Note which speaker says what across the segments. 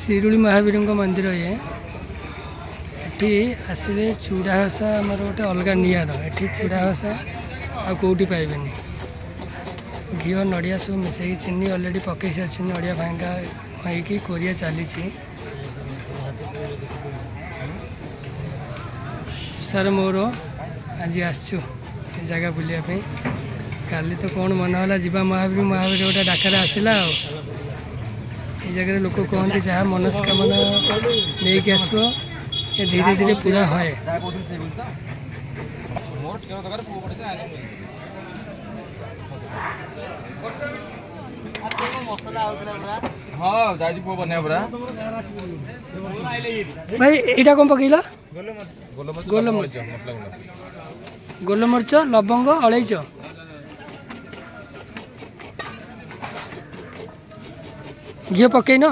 Speaker 1: शिरुली महावीर मंदिर ये ये आसवे चूड़ा हसा आमर गोटे अलग निआर ये चूड़ा हसा आ कौटी पाइबे घी नड़िया सब मिसई चीनी अलरेडी पकई सारी नड़िया भांगा होगी कोरिया चली सर मोर आज आसचु जगह बुलापी काली तो कौन मन है जीवा महावीर महावीर गोटे डाकर आसला ये जगह लोक कहते जहाँ मनस्कामना नहीं कि आसो ये धीरे धीरे पूरा है भाई यहाँ कौन पकईला गोलमरीच लवंग अलैच घी पकईन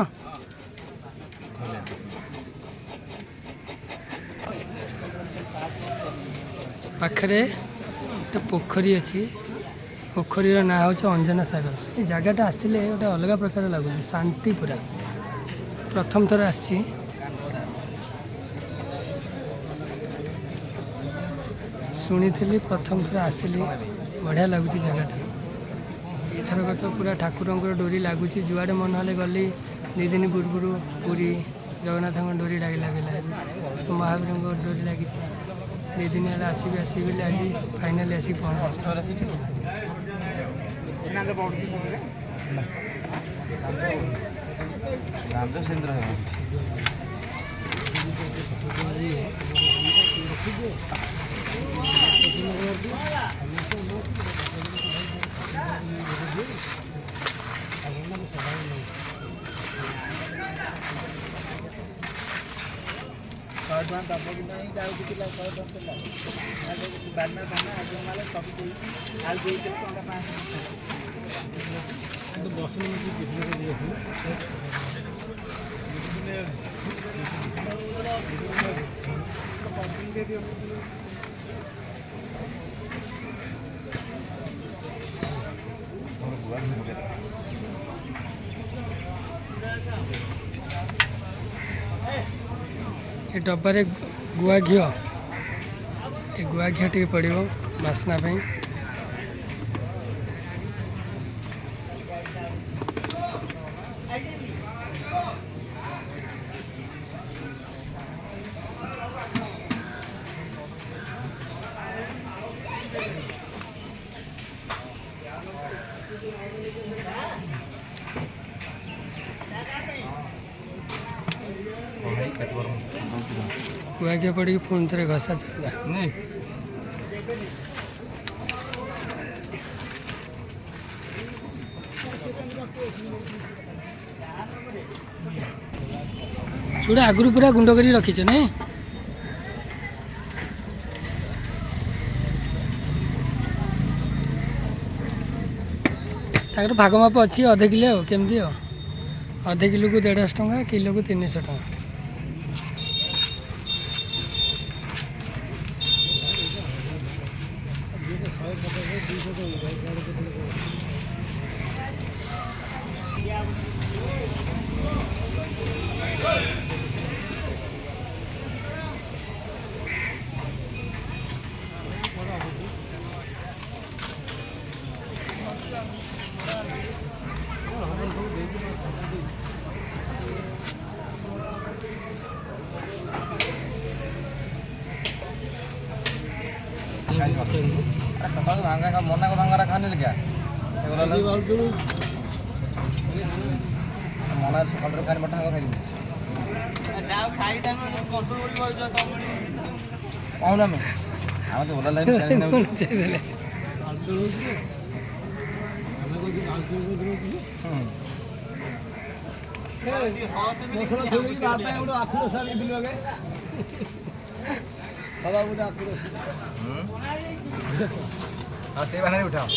Speaker 1: पाखरे गोटे पोखरी अच्छी पोखरी ना हूँ अंजना सागर ये जगहटा आसिले गोटे अलग प्रकार लगुच शांति पूरा प्रथम थर आसी शुणी प्रथम थर आसिली बढ़िया लगुच जगहटा एथरक तो पूरा ठाकुर डोरी लगुच जुआड़े मन हेल्ले गली दी दिन पूर्व पूरी जगन्नाथ डोरी लगे महावीर डोरी लगी दी दिन है आसबि आसबि आज फाइनाली आसिक पहुँच ये डब्बारे गुआ घी ये गुआ घी टे पड़ो बास्ना गुआ घी पड़ी पुणी थे घसा चलला चूड़ा आगुरी पूरा गुंड कर रखीच नहीं ताकर भाग माप अच्छी अधे किलो केमती अधे किलो को 150 टंका किलो को 300 टंका सकाल भांगा मना को भांगा खाने लगे मना सकाल खाने बटा खाई कौन आम तो ओला लाइन से बाहर उठाओ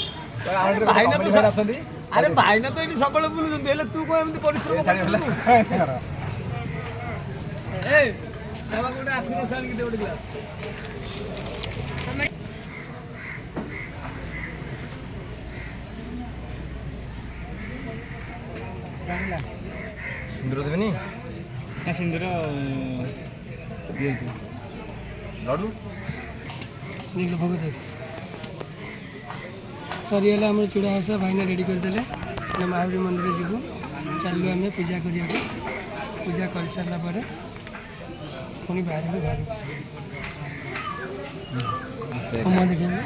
Speaker 1: अरे भाईना तो ये सब बुलूँ तू कौन परिश्रम गोटे आखु रस आनिक गोटे ग्लास सिंदूर देवेनि
Speaker 2: ନା ସିନ୍ଦୁର ଦିଅନ୍ତୁ ଲଡ଼ୁ
Speaker 1: ଦେଖିଲେ ଭୋଗ ଦେବେ ସରିଗଲା ଆମର ଚୂଡ଼ା ଘାସ ଭାଇନା ରେଡ଼ି କରିଦେଲେ ଆମେ ମହାବୀର ମନ୍ଦିର ଯିବୁ ଚାଲିଲୁ ଆମେ ପୂଜା କରିବାକୁ ପୂଜା କରିସାରିଲା ପରେ ପୁଣି ବାହାରିବୁ ଘରକୁ ହୋମ ଦେଖିବୁ